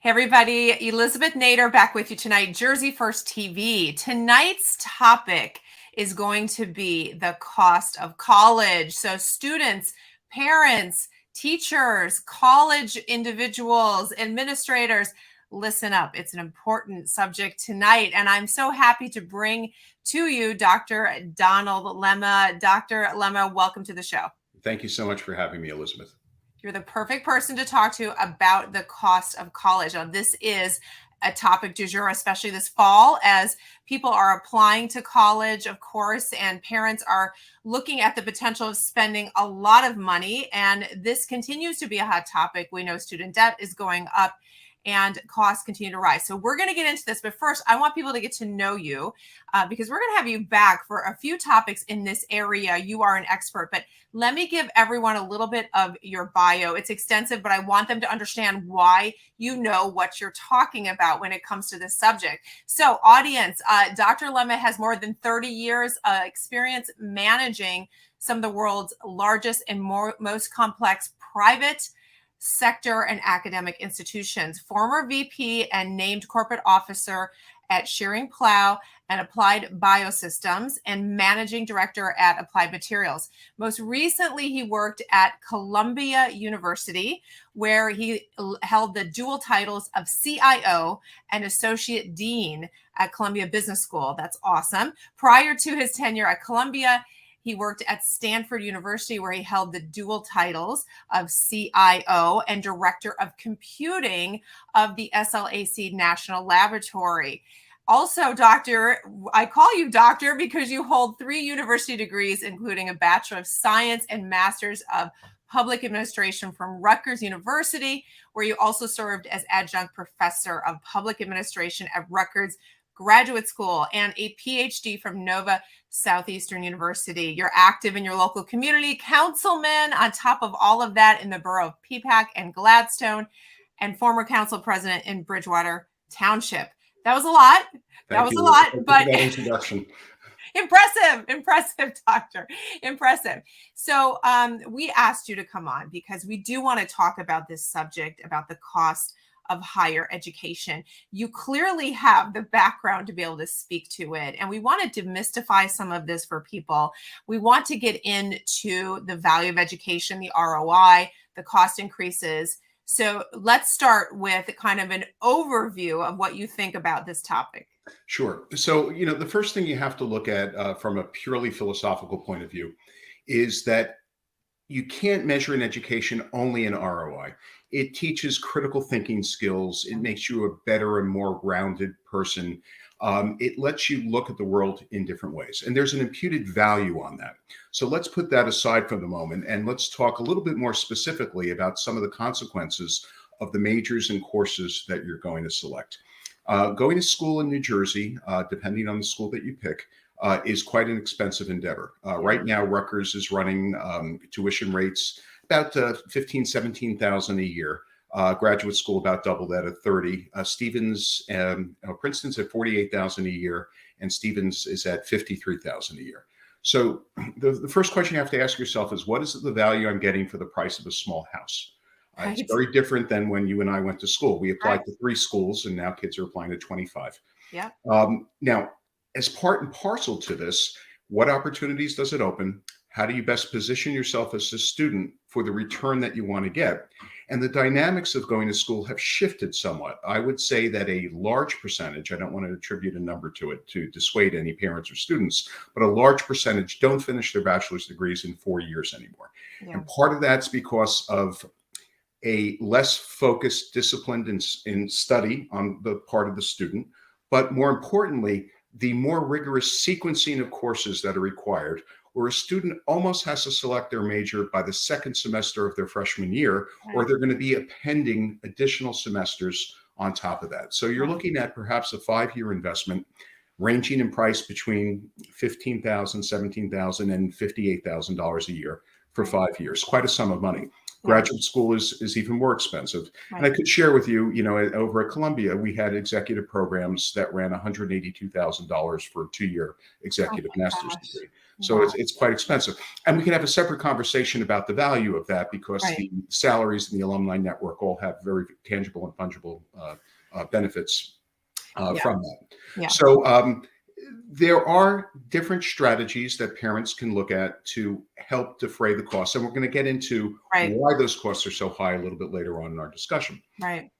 Hey everybody, Elizabeth Nader back with you tonight, Jersey First TV. Tonight's topic is going to be the cost of college. So students, parents, teachers, college individuals, administrators, listen up. It's an important subject tonight. And I'm so happy to bring to you Dr. Donald Lemma. Dr. Lemma, welcome to the show. Thank you so much for having me, Elizabeth. You're the perfect person to talk to about the cost of college. Now, this is a topic du jour, especially this fall, as people are applying to college, of course, and parents are looking at the potential of spending a lot of money. And this continues to be a hot topic. We know student debt is going up and costs continue to rise. So we're going to get into this. But first, I want people to get to know you because we're going to have you back for a few topics in this area. You are an expert, but let me give everyone a little bit of your bio. It's extensive, but I want them to understand why you know what you're talking about when it comes to this subject. So audience, Dr. Lemma has more than 30 years experience managing some of the world's largest and most complex private sector and academic institutions, former VP and named corporate officer at Shearing Plow and Applied Biosystems, and managing director at Applied Materials. Most recently, he worked at Columbia University, where he held the dual titles of CIO and Associate Dean at Columbia Business School. That's awesome. Prior to his tenure at Columbia, he worked at Stanford University, where he held the dual titles of CIO and Director of Computing of the SLAC National Laboratory. Also, doctor, I call you doctor because you hold 3 university degrees, including a Bachelor of Science and Master's of Public Administration from Rutgers University, where you also served as adjunct professor of public administration at Rutgers Graduate School, and a PhD from Nova Southeastern University. You're active in your local community, councilman on top of all of that in the borough of Peapack and Gladstone, and former council president in Bridgewater Township. That was a lot. Thank you. A lot, but that introduction. Impressive, doctor. Impressive. So we asked you to come on because we do want to talk about this subject, about the cost of higher education. You clearly have the background to be able to speak to it. And we want to demystify some of this for people. We want to get into the value of education, the ROI, the cost increases. So let's start with kind of an overview of what you think about this topic. Sure. So, the first thing you have to look at from a purely philosophical point of view is that you can't measure an education only in ROI. It teaches critical thinking skills. It makes you a better and more grounded person. It lets you look at the world in different ways. And there's an imputed value on that. So let's put that aside for the moment. And let's talk a little bit more specifically about some of the consequences of the majors and courses that you're going to select. Going to school in New Jersey, depending on the school that you pick, is quite an expensive endeavor. Right now, Rutgers is running tuition rates about $15,000, $17,000 a year. Graduate school about double that at 30. Stevens, Princeton's at $48,000 a year, and Stevens is at $53,000 a year. So the first question you have to ask yourself is, what is the value I'm getting for the price of a small house? Right. It's very different than when you and I went to school. We applied to 3 schools, and now kids are applying to 25. Yeah. Now, as part and parcel to this, what opportunities does it open? How do you best position yourself as a student for the return that you want to get? And the dynamics of going to school have shifted somewhat. I would say that a large percentage, I don't want to attribute a number to it to dissuade any parents or students, but a large percentage don't finish their bachelor's degrees in 4 years anymore. Yeah. And part of that's because of a less focused, disciplined in study on the part of the student, but more importantly, the more rigorous sequencing of courses that are required, where a student almost has to select their major by the second semester of their freshman year, or they're going to be appending additional semesters on top of that. So you're looking at perhaps a 5-year investment ranging in price between $15,000, $17,000, and $58,000 a year for 5 years. Quite a sum of money. Yeah. Graduate school is even more expensive. And I Right. could share with you, over at Columbia, we had executive programs that ran $182,000 for a 2-year Oh executive my master's gosh. degree. So Wow. it's quite expensive. And we can have a separate conversation about the value of that, because Right. the salaries in the alumni network all have very tangible and fungible benefits Yeah. from that. Yeah. So there are different strategies that parents can look at to help defray the costs. And we're going to get into Right. why those costs are so high a little bit later on in our discussion. Right.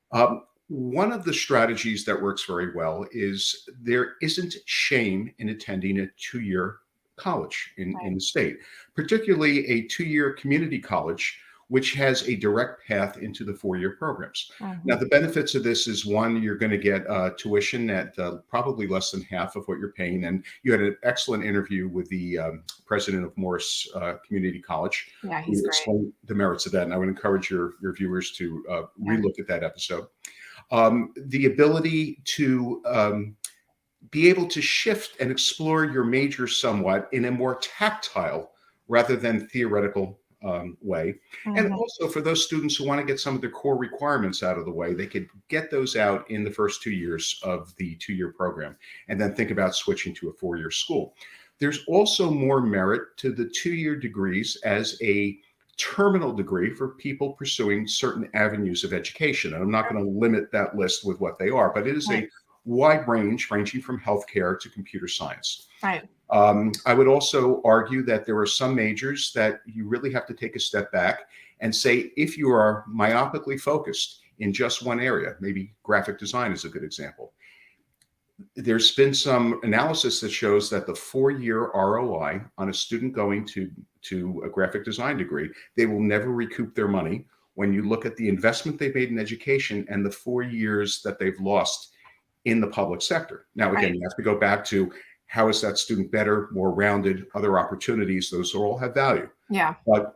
One of the strategies that works very well is there isn't shame in attending a 2-year college in Right. the state, particularly a 2-year community college, which has a direct path into the 4-year programs. Now, Mhm. the benefits of this is, one, you're going to get tuition at probably less than half of what you're paying. And you had an excellent interview with the president of Morris Community College, Yeah, he's who great. explained the merits of that. And I would encourage your viewers to Yeah. relook at that episode. The ability to be able to shift and explore your major somewhat in a more tactile rather than theoretical way. And Mhm. also, for those students who want to get some of their core requirements out of the way, they could get those out in the first 2 years of the 2-year program and then think about switching to a 4-year school. There's also more merit to the 2-year degrees as a terminal degree for people pursuing certain avenues of education. And I'm not going to limit that list with what they are, but it is Right. a wide range, ranging from healthcare to computer science. Right. I would also argue that there are some majors that you really have to take a step back and say, if you are myopically focused in just one area, maybe graphic design is a good example. There's been some analysis that shows that the 4-year ROI on a student going to a graphic design degree, they will never recoup their money when you look at the investment they've made in education and the 4 years that they've lost in the public sector. Now, again, Right. you have to go back to, how is that student better, more rounded, other opportunities? Those all have value. Yeah. But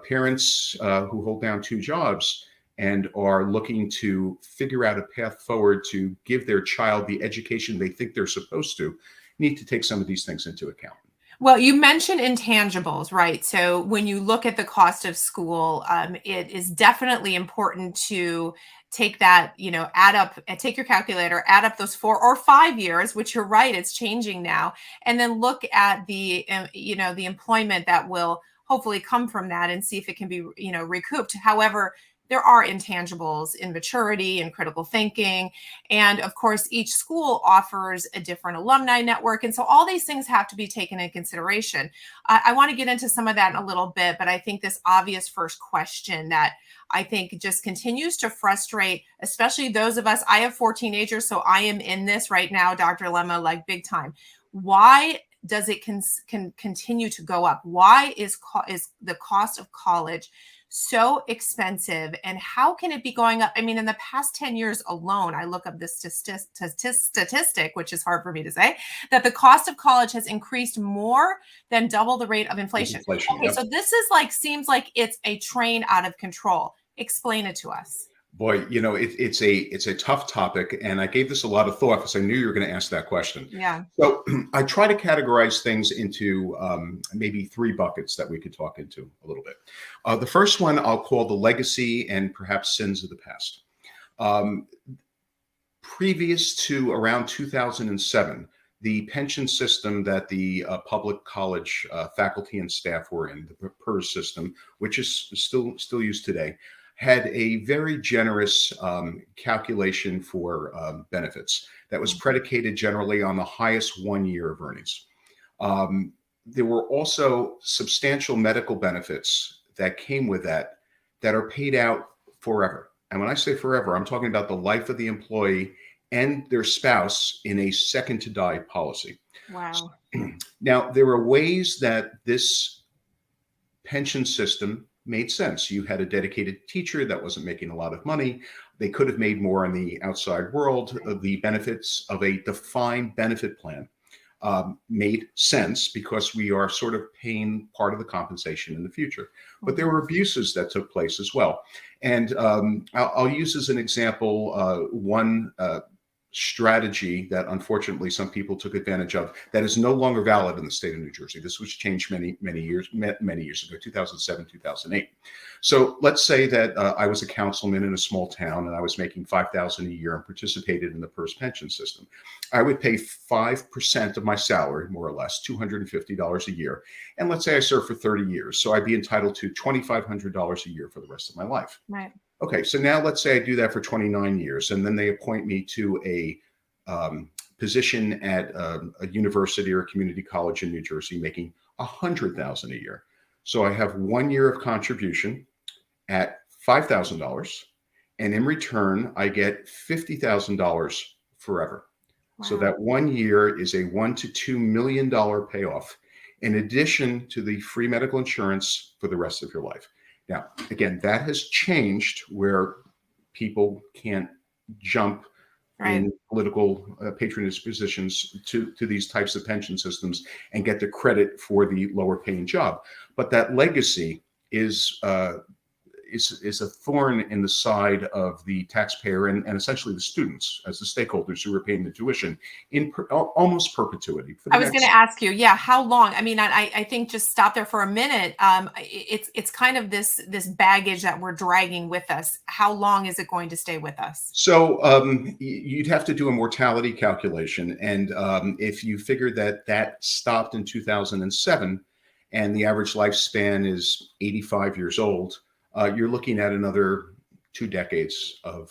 parents who hold down 2 jobs and are looking to figure out a path forward to give their child the education they think they're supposed to need to take some of these things into account. Well, you mentioned intangibles, right? So when you look at the cost of school, it is definitely important to take that, add up, take your calculator, add up those 4 or 5 years, which you're right, it's changing now, and then look at the employment that will hopefully come from that, and see if it can be, recouped. However, there are intangibles in maturity and critical thinking. And of course, each school offers a different alumni network. And so all these things have to be taken into consideration. I want to get into some of that in a little bit, but I think this obvious first question that I think just continues to frustrate, especially those of us. I have 4 teenagers, so I am in this right now, Dr. Lemma, like big time. Why does it can continue to go up? Why is the cost of college so expensive, and how can it be going up? I mean, in the past 10 years alone, I look up this statistic, which is hard for me to say, that the cost of college has increased more than double the rate of With inflation. inflation, Okay, yep. so this is like, seems like it's a train out of control. Explain it to us. Boy, it's a tough topic, and I gave this a lot of thought because I knew you were going to ask that question. Yeah. So I try to categorize things into maybe 3 buckets that we could talk into a little bit. The first one I'll call the legacy and perhaps sins of the past. Um, Previous to around 2007, the pension system that the public college faculty and staff were in, the PERS system, which is still used today, had a very generous calculation for benefits that was predicated generally on the highest 1 year of earnings. There were also substantial medical benefits that came with that are paid out forever. And when I say forever, I'm talking about the life of the employee and their spouse in a second to die policy. Wow. Now, there are ways that this pension system made sense. You had a dedicated teacher that wasn't making a lot of money. They could have made more in the outside world. The benefits of a defined benefit plan made sense because we are sort of paying part of the compensation in the future. But there were abuses that took place as well. And I'll use as an example one strategy that unfortunately some people took advantage of that is no longer valid in the state of New Jersey. This was changed many years ago, 2007, 2008. So let's say that I was a councilman in a small town and I was making $5,000 a year and participated in the PERS pension system. I would pay 5% of my salary, more or less, $250 a year. And let's say I served for 30 years. So I'd be entitled to $2,500 a year for the rest of my life. Right. Okay, so now let's say I do that for 29 years, and then they appoint me to a position at a university or a community college in New Jersey, making $100,000 a year. So I have 1 year of contribution at $5,000, and in return, I get $50,000 forever. Wow. So that 1 year is a $1 to $2 million payoff, in addition to the free medical insurance for the rest of your life. Now, again, that has changed where people can't jump in political patronage positions to these types of pension systems and get the credit for the lower paying job. But that legacy is a thorn in the side of the taxpayer and essentially the students as the stakeholders who are paying the tuition in almost perpetuity. I was going to ask you, how long? I mean, I think just stop there for a minute. It's kind of this baggage that we're dragging with us. How long is it going to stay with us? So you'd have to do a mortality calculation. And if you figure that stopped in 2007 and the average lifespan is 85 years old, you're looking at another 2 decades of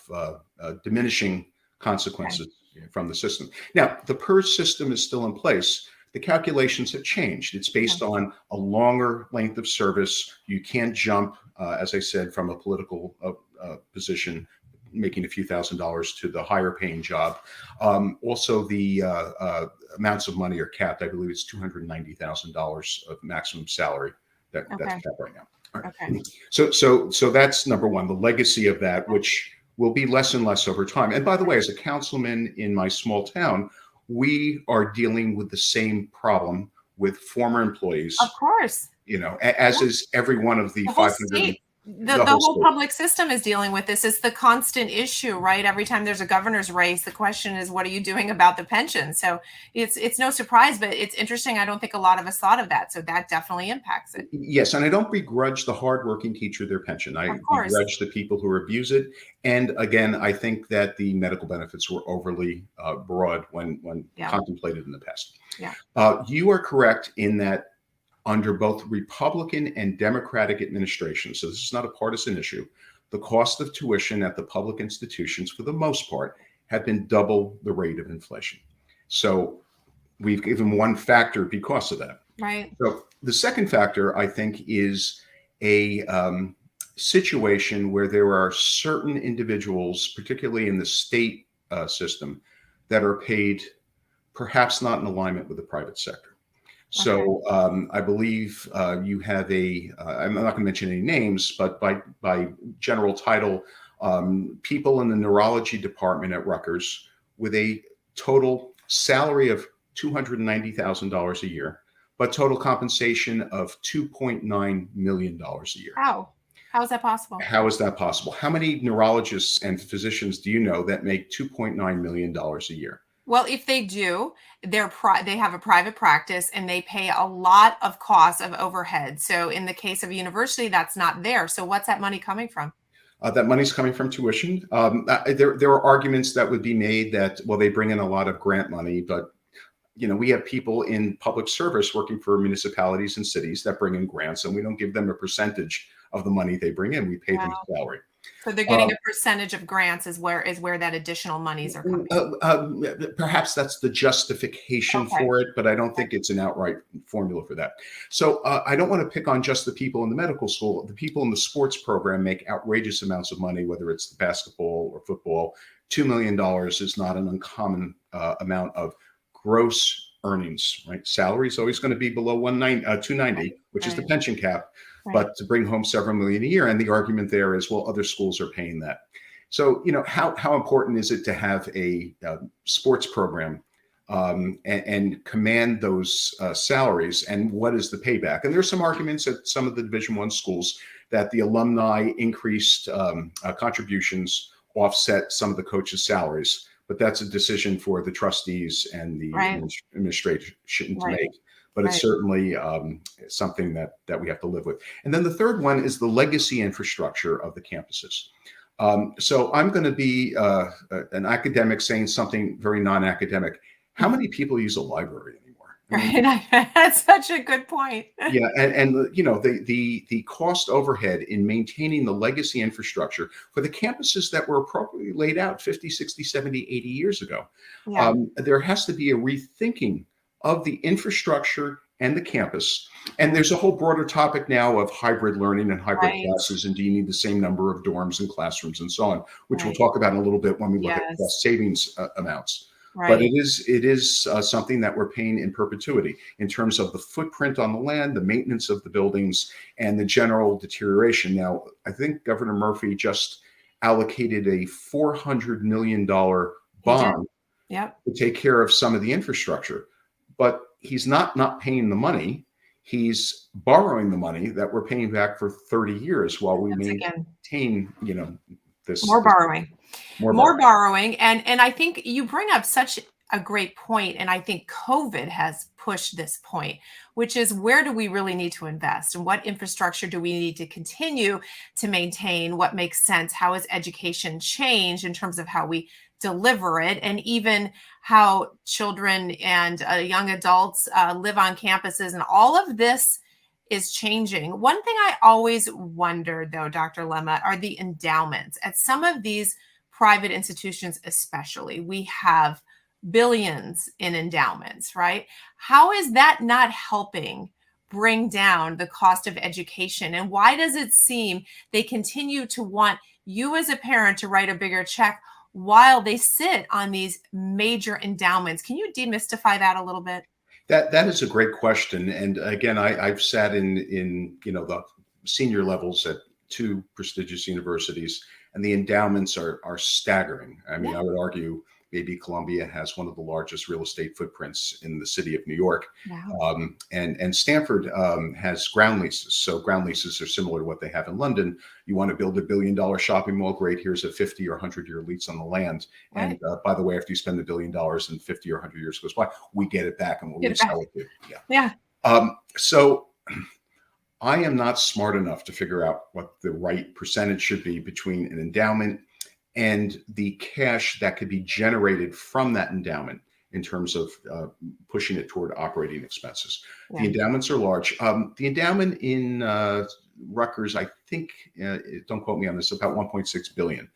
diminishing consequences from the system. Now, the PERS system is still in place. The calculations have changed. It's based on a longer length of service. You can't jump, as I said, from a political position, making a few $1,000s to the higher paying job. Also, the amounts of money are capped. I believe it's $290,000 of maximum salary that's capped right now. Right. Okay. So that's number one, the legacy of that, which will be less and less over time. And by the way, as a councilman in my small town, we are dealing with the same problem with former employees. Of course. As is every one of the 500. The whole public system is dealing with this. It's the constant issue, right? Every time there's a governor's race, the question is, what are you doing about the pension? So it's no surprise, but it's interesting. I don't think a lot of us thought of that. So that definitely impacts it. Yes. And I don't begrudge the hardworking teacher their pension. I begrudge the people who abuse it. And again, I think that the medical benefits were overly broad when contemplated in the past. Yeah. You are correct in that under both Republican and Democratic administrations, so this is not a partisan issue, the cost of tuition at the public institutions, for the most part, have been double the rate of inflation. So we've given one factor because of that. Right. So the second factor, I think, is a situation where there are certain individuals, particularly in the state system, that are paid perhaps not in alignment with the private sector. So I believe you have I'm not going to mention any names, but by general title, people in the neurology department at Rutgers with a total salary of $290,000 a year, but total compensation of $2.9 million a year. How is that possible? How is that possible? How many neurologists and physicians do you know that make $2.9 million a year? Well, if they do, they have a private practice and they pay a lot of costs of overhead. So in the case of a university, that's not there. So what's that money coming from? That money's coming from tuition. There are arguments that would be made that, well, they bring in a lot of grant money, but we have people in public service working for municipalities and cities that bring in grants, and we don't give them a percentage of the money they bring in. We pay them salary. So they're getting a percentage of grants is where that additional monies are coming. Perhaps that's the justification for it, but I don't think it's an outright formula for that. So I don't want to pick on just the people in the medical school. The people in the sports program make outrageous amounts of money, whether it's basketball or football. $2 million is not an uncommon amount of gross earnings, right? Salary is always going to be below 290, which is the pension cap. But to bring home several million a year. And the argument there is, well, other schools are paying that. So, how important is it to have a sports program and command those salaries? And what is the payback? And there's some arguments at some of the Division I schools that the alumni increased contributions offset some of the coaches' salaries. but that's a decision for the trustees and the Right. administration to Right. make. But it's Right. certainly something that we have to live with. And then the third one is the legacy infrastructure of the campuses. So I'm going to be an academic saying something very non-academic. How many people use a library anymore? I mean, Right. That's such a good point. yeah, and you know, the cost overhead in maintaining the legacy infrastructure for the campuses that were appropriately laid out 50, 60, 70, 80 years ago. Yeah. There has to be a rethinking of the infrastructure and the campus. And there's a whole broader topic now of hybrid learning and hybrid Right. classes, and do you need the same number of dorms and classrooms and so on, which we'll Right. talk about in a little bit when we look at Yes. cost savings amounts. But Right. it is something that we're paying in perpetuity in terms of the footprint on the land, the maintenance of the buildings, and the general deterioration. Now, I think Governor Murphy just allocated a $400 million He did. bond Yep. to take care of some of the infrastructure, but he's not paying the money. He's borrowing the money that we're paying back for 30 years while we Once again, maintain, you know, more this borrowing. more More borrowing. borrowing. And I think you bring up such a great point, and I think COVID has pushed this point, which is, where do we really need to invest, and what infrastructure do we need to continue to maintain? What makes sense? How has education changed in terms of how we deliver it, and even how children and young adults live on campuses, and all of this is changing. One thing I always wondered, though, Dr. Lemma, are the endowments. At some of these private institutions, especially, we have billions in endowments, right? How is that not helping bring down the cost of education? And why does it seem they continue to want you as a parent to write a bigger check while they sit on these major endowments? Can you demystify that a little bit? That is a great question, and again, I've sat in you know, the senior levels at two prestigious universities, and the endowments are staggering. I mean, Yeah. I would argue maybe Columbia has one of the largest real estate footprints in the city of New York, Wow. and Stanford has ground leases. So ground leases are similar to what they have in London. You want to build $1 billion shopping mall? Great. Here's a 50 or 100-year lease on the land. Right. And by the way, after you spend $1 billion and 50 or 100 years goes by, we get it back and we'll Get it back. resell it to you. Yeah. Yeah. So I am not smart enough to figure out what the right percentage should be between an endowment and the cash that could be generated from that endowment in terms of pushing it toward operating expenses. The Yeah. endowments are large. The endowment in Rutgers, I think, don't quote me on this, about 1.6 billion.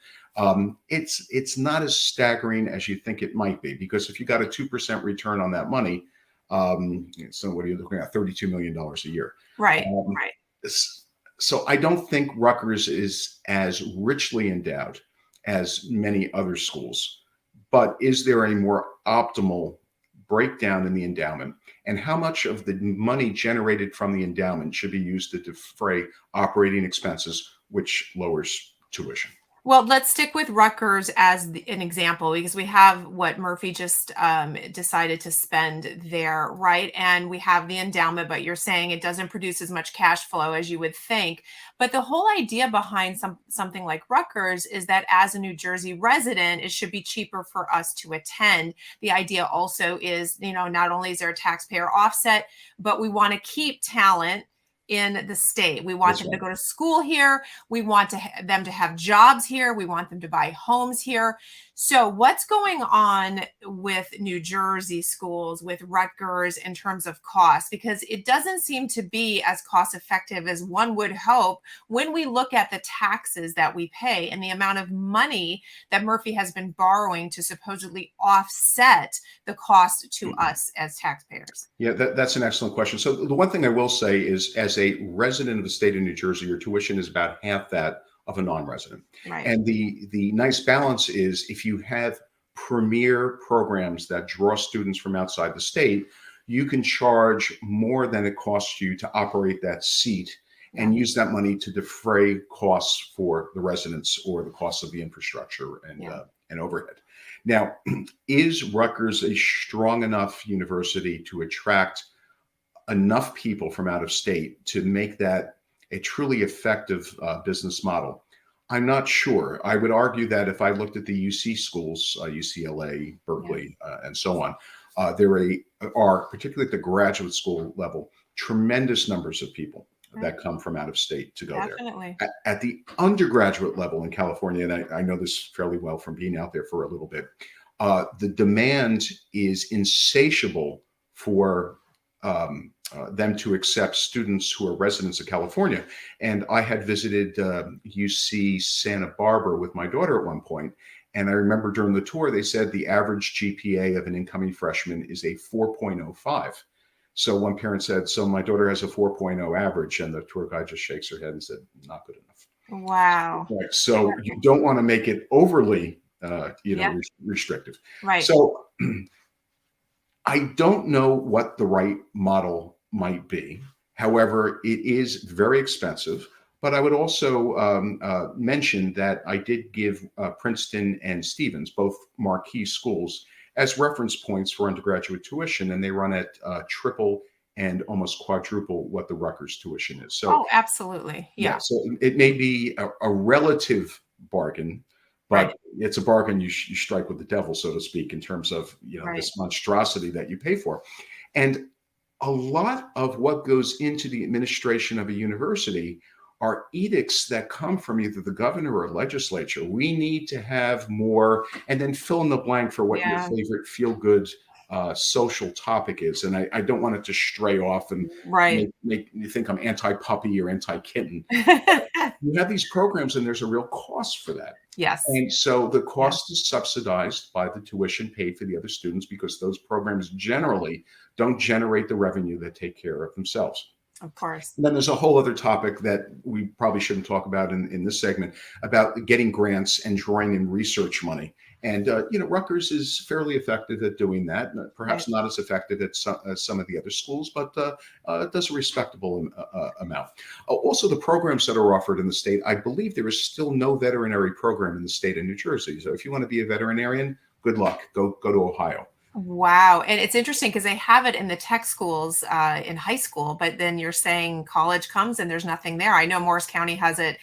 It's not as staggering as you think it might be, because if you got a 2% return on that money, so what are you looking at? $32 million a year. Right. Um, Right. so I don't think Rutgers is as richly endowed as many other schools, but is there a more optimal breakdown in the endowment, and how much of the money generated from the endowment should be used to defray operating expenses, which lowers tuition? Well, let's stick with Rutgers as an example, because we have what Murphy just decided to spend there, right? And we have the endowment, but you're saying it doesn't produce as much cash flow as you would think. But the whole idea behind something like Rutgers is that as a New Jersey resident, it should be cheaper for us to attend. The idea also is, not only is there a taxpayer offset, but we want to keep talent in the state. We want That's them to right. go to school here. We want them to have jobs here. We want them to buy homes here. So what's going on with New Jersey schools, with Rutgers, in terms of cost? Because it doesn't seem to be as cost effective as one would hope when we look at the taxes that we pay and the amount of money that Murphy has been borrowing to supposedly offset the cost to us as taxpayers. Yeah, that's an excellent question. So the one thing I will say is, as a resident of the state of New Jersey, your tuition is about half that of a non-resident. Right. And the nice balance is, if you have premier programs that draw students from outside the state, you can charge more than it costs you to operate that seat and use that money to defray costs for the residents or the costs of the infrastructure and overhead. Now, is Rutgers a strong enough university to attract enough people from out of state to make that a truly effective business model? I'm not sure. I would argue that if I looked at the UC schools, UCLA, Yeah. Berkeley, and so on, are, particularly at the graduate school level, tremendous numbers of people Right. that come from out of state to go there. Definitely. At the undergraduate level in California, and I know this fairly well from being out there for a little bit, the demand is insatiable for them to accept students who are residents of California. And I had visited UC Santa Barbara with my daughter at one point, and I remember during the tour, they said the average GPA of an incoming freshman is a 4.05. So one parent said, so my daughter has a 4.0 average, and the tour guide just shakes her head and said, not good enough. Wow. Right. So you don't want to make it overly, Yeah. restrictive. Right. So I don't know what the right model might be. However, it is very expensive. But I would also mention that I did give Princeton and Stevens, both marquee schools, as reference points for undergraduate tuition, and they run at triple and almost quadruple what the Rutgers tuition is. So, Oh, absolutely. yeah, Yeah. so it may be a relative bargain, Right. but it's a bargain you strike with the devil, so to speak, in terms of Right. this monstrosity that you pay for. And a lot of what goes into the administration of a university are edicts that come from either the governor or legislature. We need to have more, and then fill in the blank for what your Yeah. favorite feel-good social topic is. And I don't want it to stray off and Right. make you think I'm anti-puppy or anti-kitten. You have these programs, and there's a real cost for that. Yes. And so the Yeah. cost is subsidized by the tuition paid for the other students, because those programs generally don't generate the revenue that take care of themselves. Of course. And then there's a whole other topic that we probably shouldn't talk about in this segment, about getting grants and drawing in research money. And, Rutgers is fairly effective at doing that, perhaps Right. not as effective as some of the other schools, but it does a respectable amount. Also, the programs that are offered in the state, I believe there is still no veterinary program in the state of New Jersey. So if you want to be a veterinarian, good luck. Go to Ohio. Wow. And it's interesting because they have it in the tech schools in high school, but then you're saying college comes and there's nothing there. I know Morris County has it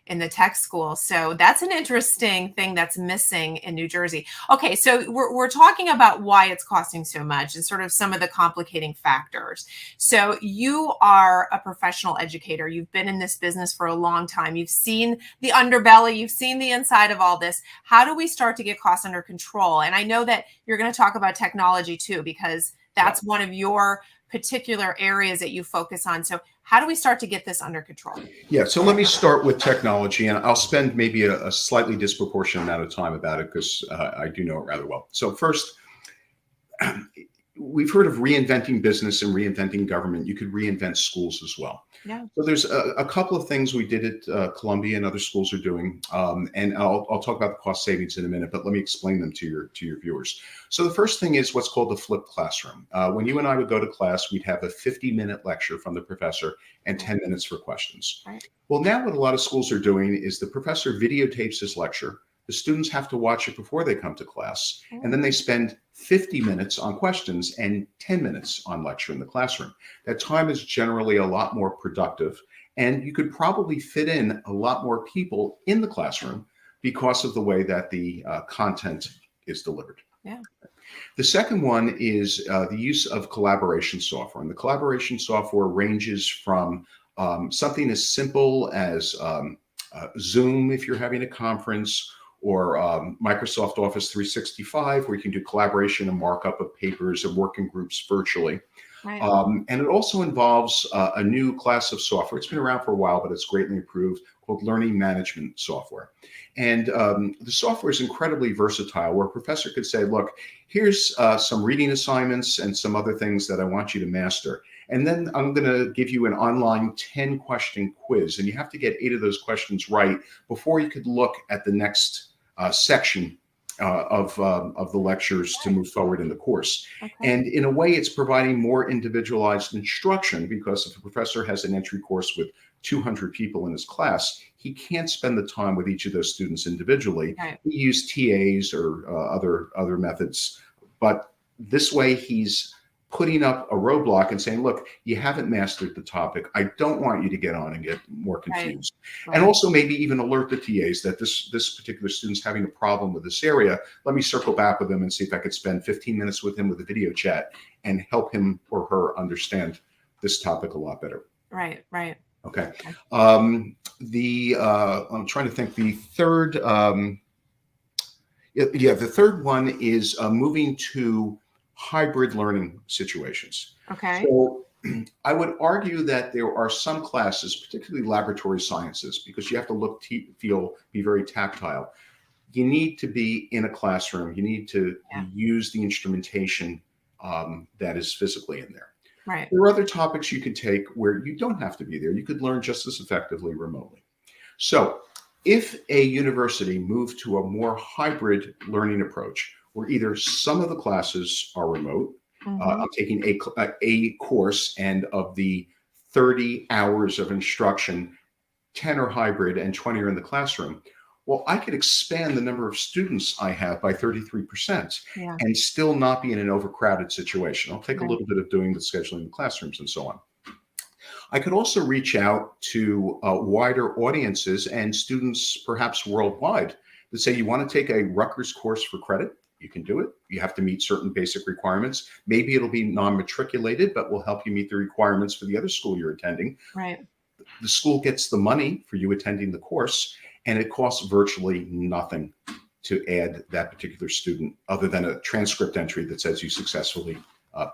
in the tech school. So that's an interesting thing that's missing in New Jersey. Okay, so we're talking about why it's costing so much and sort of some of the complicating factors. So you are a professional educator. You've been in this business for a long time. You've seen the underbelly, you've seen the inside of all this. How do we start to get costs under control? And I know that you're going to talk about technology too, because that's one of your particular areas that you focus on. So how do we start to get this under control? Yeah, so let me start with technology, and I'll spend maybe a slightly disproportionate amount of time about it, because I do know it rather well. So first, we've heard of reinventing business and reinventing government. You could reinvent schools as well. Yeah. So there's a couple of things we did at Columbia and other schools are doing, and I'll talk about the cost savings in a minute, but let me explain them to your viewers. So the first thing is what's called the flipped classroom. When you and I would go to class, we'd have a 50-minute lecture from the professor and 10 minutes for questions. Right. Well, now what a lot of schools are doing is the professor videotapes his lecture. The students have to watch it before they come to class, and then they spend 50 minutes on questions and 10 minutes on lecture in the classroom. That time is generally a lot more productive, and you could probably fit in a lot more people in the classroom because of the way that the content is delivered. Yeah. The second one is the use of collaboration software, and the collaboration software ranges from something as simple as Zoom if you're having a conference, or Microsoft Office 365, where you can do collaboration and markup of papers and working groups virtually. Right. And it also involves a new class of software. It's been around for a while, but it's greatly improved, called learning management software. And the software is incredibly versatile, where a professor could say, look, here's some reading assignments and some other things that I want you to master. And then I'm going to give you an online 10-question quiz, and you have to get 8 of those questions right before you could look at the next section of the lectures to move forward in the course. Okay. And in a way, it's providing more individualized instruction, because if a professor has an entry course with 200 people in his class, he can't spend the time with each of those students individually. Right. We use TAs or other methods, but this way he's putting up a roadblock and saying, look, you haven't mastered the topic. I don't want you to get on and get more Right. confused. And Right. also maybe even alert the TAs that this particular student's having a problem with this area. Let me circle back with them and see if I could spend 15 minutes with him with a video chat and help him or her understand this topic a lot better. Right. Right. Okay. Okay. I'm trying to think. The third, the third one is moving to hybrid learning situations. Okay. So I would argue that there are some classes, particularly laboratory sciences, because you have to look, feel, be very tactile. You need to be in a classroom. You need to use the instrumentation that is physically in there. Right. There are other topics you could take where you don't have to be there. You could learn just as effectively remotely. So if a university moved to a more hybrid learning approach, where either some of the classes are remote, I'm taking a course, and of the 30 hours of instruction, 10 are hybrid and 20 are in the classroom. Well, I could expand the number of students I have by 33% and still not be in an overcrowded situation. I'll take a little bit of doing the scheduling in classrooms and so on. I could also reach out to wider audiences and students, perhaps worldwide, that say you want to take a Rutgers course for credit. You can do it. You have to meet certain basic requirements. Maybe it'll be non-matriculated, but will help you meet the requirements for the other school you're attending. Right. The school gets the money for you attending the course, and it costs virtually nothing to add that particular student, other than a transcript entry that says you successfully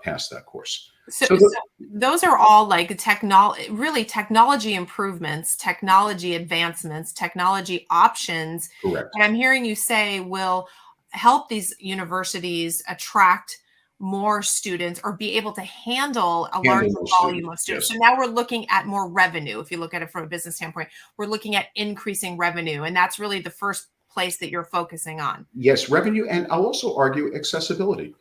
passed that course. So those are all like technology improvements, technology advancements, technology options. Correct. And I'm hearing you say will help these universities attract more students or be able to handle a larger volume of students. Yes. So now we're looking at more revenue. If you look at it from a business standpoint, we're looking at increasing revenue. And that's really the first place that you're focusing on. Yes, revenue. And I'll also argue accessibility.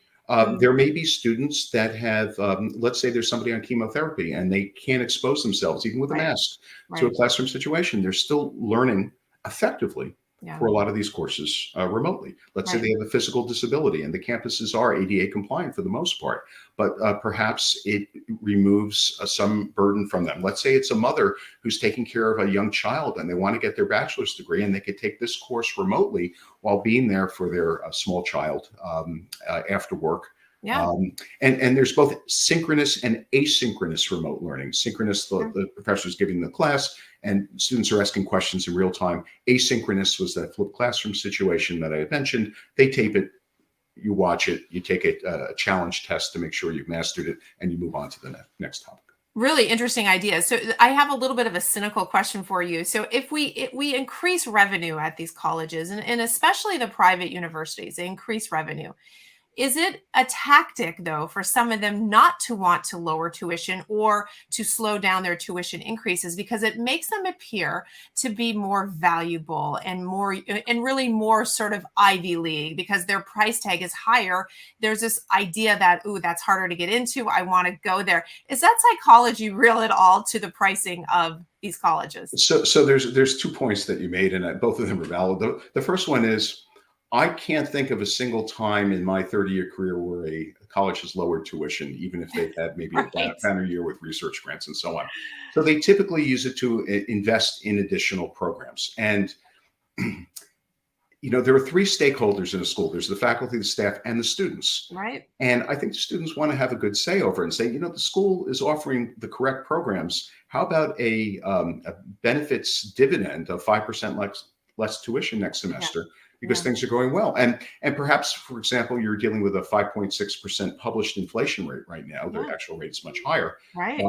There may be students that have, let's say there's somebody on chemotherapy and they can't expose themselves, even with a mask, to a classroom situation. They're still learning effectively for a lot of these courses remotely. Let's say they have a physical disability and the campuses are ADA compliant for the most part, but perhaps it removes some burden from them. Let's say it's a mother who's taking care of a young child and they want to get their bachelor's degree, and they could take this course remotely while being there for their small child after work. And there's both synchronous and asynchronous remote learning. Synchronous, the professor's giving the class and students are asking questions in real time. Asynchronous was that flipped classroom situation that I had mentioned. They tape it, you watch it, you take a challenge test to make sure you've mastered it, and you move on to the next topic. Really interesting ideas. So I have a little bit of a cynical question for you. So if we increase revenue at these colleges, and especially the private universities, they increase revenue. Is it a tactic, though, for some of them not to want to lower tuition or to slow down their tuition increases, because it makes them appear to be more valuable and really more sort of Ivy League because their price tag is higher? There's this idea that, ooh, that's harder to get into. I want to go there. Is that psychology real at all to the pricing of these colleges? So there's 2 points that you made, and both of them are valid. The first one is, I can't think of a single time in my 30-year career where a college has lowered tuition, even if they've had maybe a banner year with research grants and so on. So they typically use it to invest in additional programs. And, there are 3 stakeholders in a school. There's the faculty, the staff, and the students. Right. And I think the students want to have a good say over it and say, the school is offering the correct programs. How about a benefits dividend of 5% less tuition next semester? Because things are going well. And perhaps, for example, you're dealing with a 5.6% published inflation rate right now. The actual rate is much higher. Right.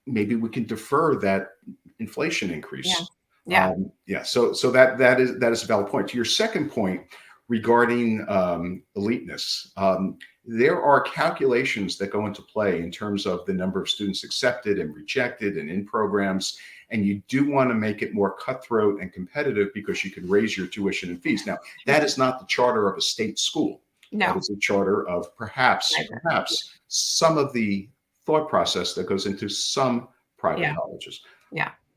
Maybe we can defer that inflation increase. So that is a valid point. To your second point regarding eliteness, there are calculations that go into play in terms of the number of students accepted and rejected and in programs. And you do want to make it more cutthroat and competitive because you can raise your tuition and fees. Now, that is not the charter of a state school. No. That is a charter of perhaps some of the thought process that goes into some private colleges.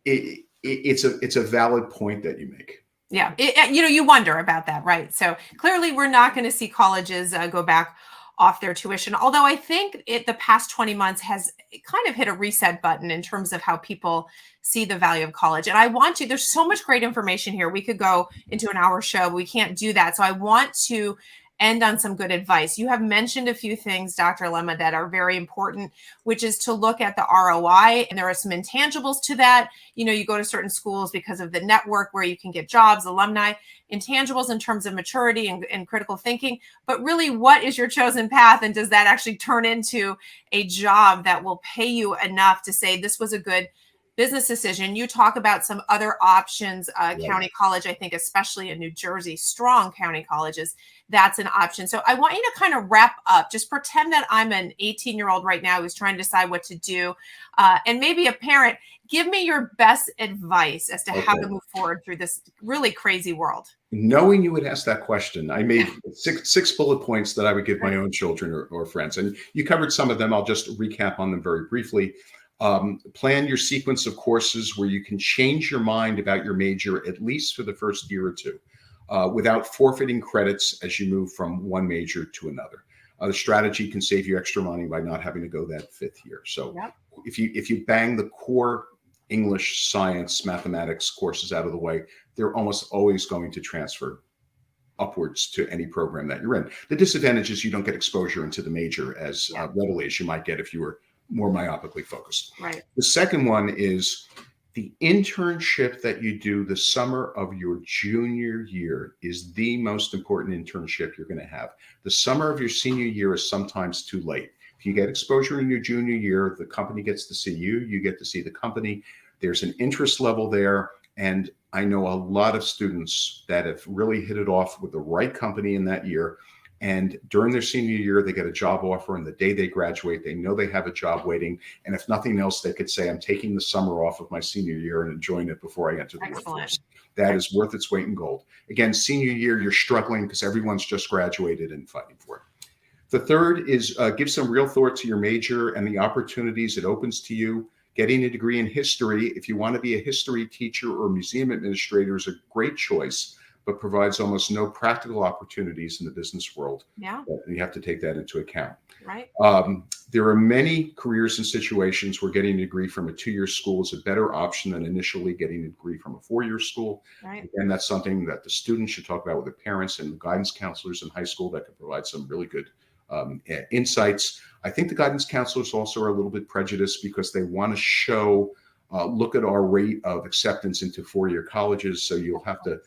It's a valid point that you make. You wonder about that, right? So clearly we're not going to see colleges go back off their tuition. Although I think the past 20 months has kind of hit a reset button in terms of how people see the value of college. And I want to, there's so much great information here. We could go into an hour show, but we can't do that. So I want to end on some good advice. You have mentioned a few things, Dr. Lemma, that are very important, which is to look at the ROI. And there are some intangibles to that. You go to certain schools because of the network where you can get jobs, alumni, intangibles in terms of maturity and critical thinking. But really, what is your chosen path? And does that actually turn into a job that will pay you enough to say this was a good business decision? You talk about some other options, county college, I think, especially in New Jersey, strong county colleges, that's an option. So I want you to kind of wrap up, just pretend that I'm an 18-year-old right now who's trying to decide what to do. And maybe a parent, give me your best advice as to how to move forward through this really crazy world. Knowing you would ask that question, I made six bullet points that I would give my own children or friends. And you covered some of them. I'll just recap on them very briefly. Plan your sequence of courses where you can change your mind about your major, at least for the first year or two, without forfeiting credits as you move from one major to another. The strategy can save you extra money by not having to go that fifth year. So if you bang the core English, science, mathematics courses out of the way, they're almost always going to transfer upwards to any program that you're in. The disadvantage is you don't get exposure into the major as readily as you might get if you were more myopically focused. Right. The second one is the internship that you do the summer of your junior year is the most important internship you're going to have. The summer of your senior year is sometimes too late. If you get exposure in your junior year, the company gets to see you, you get to see the company. There's an interest level there. And I know a lot of students that have really hit it off with the right company in that year. And during their senior year, they get a job offer. And the day they graduate, they know they have a job waiting. And if nothing else, they could say, I'm taking the summer off of my senior year and enjoying it before I enter the workforce. That is worth its weight in gold. Again, senior year, you're struggling because everyone's just graduated and fighting for it. The third is give some real thought to your major and the opportunities it opens to you. Getting a degree in history, if you want to be a history teacher or museum administrator, is a great choice, but provides almost no practical opportunities in the business world. Yeah. And you have to take that into account. Right. There are many careers and situations where getting a degree from a 2-year school is a better option than initially getting a degree from a 4-year school. Right. And that's something that the students should talk about with their parents and the guidance counselors in high school that can provide some really good insights. I think the guidance counselors also are a little bit prejudiced because they want to show, look at our rate of acceptance into 4-year colleges. So you'll have to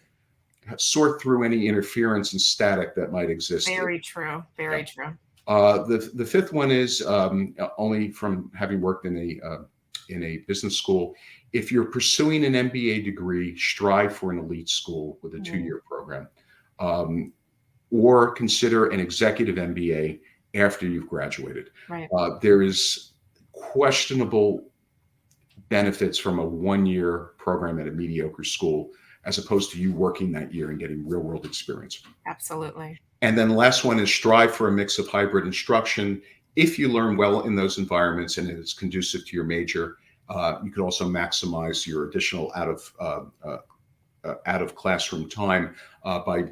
sort through any interference and static that might exist. Very true. Very true. The fifth one is only from having worked in a business school. If you're pursuing an MBA degree, strive for an elite school with a 2-year program, or consider an executive MBA after you've graduated. Right. There is questionable benefits from a 1-year program at a mediocre school, as opposed to you working that year and getting real world experience. Absolutely. And then the last one is strive for a mix of hybrid instruction. If you learn well in those environments and it's conducive to your major, you could also maximize your additional out of classroom time by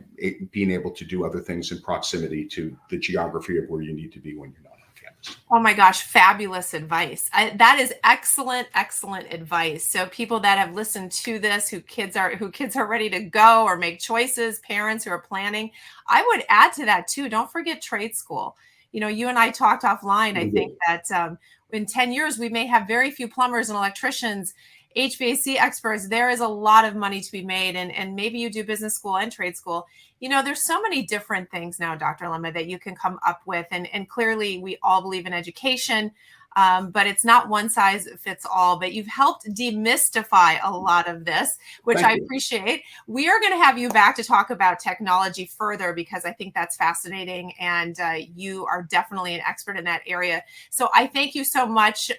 being able to do other things in proximity to the geography of where you need to be when you're not on campus. Oh my gosh, fabulous advice. That is excellent, excellent advice. So people that have listened to this, who kids are ready to go or make choices, parents who are planning, I would add to that too. Don't forget trade school. You and I talked offline. I think that in 10 years, we may have very few plumbers and electricians, HVAC experts. There is a lot of money to be made. And maybe you do business school and trade school. There's so many different things now, Dr. Lemma, that you can come up with. And clearly, we all believe in education. But it's not one size fits all. But you've helped demystify a lot of this, which I appreciate. We are going to have you back to talk about technology further because I think that's fascinating. And you are definitely an expert in that area. So I thank you so much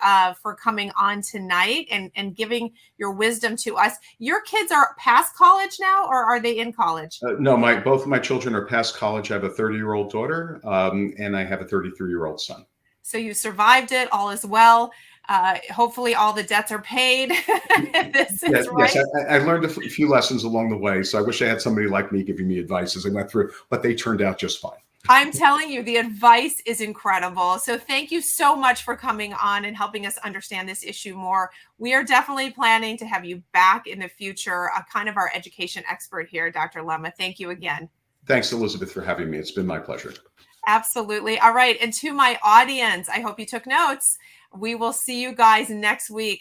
for coming on tonight and giving your wisdom to us. Your kids are past college now, or are they in college? No, both of my children are past college. I have a 30-year-old daughter and I have a 33-year-old son. So you survived it. All is well. Hopefully all the debts are paid. This is right. Yes, I learned a few lessons along the way. So I wish I had somebody like me giving me advice as I went through, but they turned out just fine. I'm telling you, the advice is incredible. So thank you so much for coming on and helping us understand this issue more. We are definitely planning to have you back in the future, kind of our education expert here, Dr. Lemma. Thank you again. Thanks, Elizabeth, for having me. It's been my pleasure. Absolutely. All right. And to my audience, I hope you took notes. We will see you guys next week.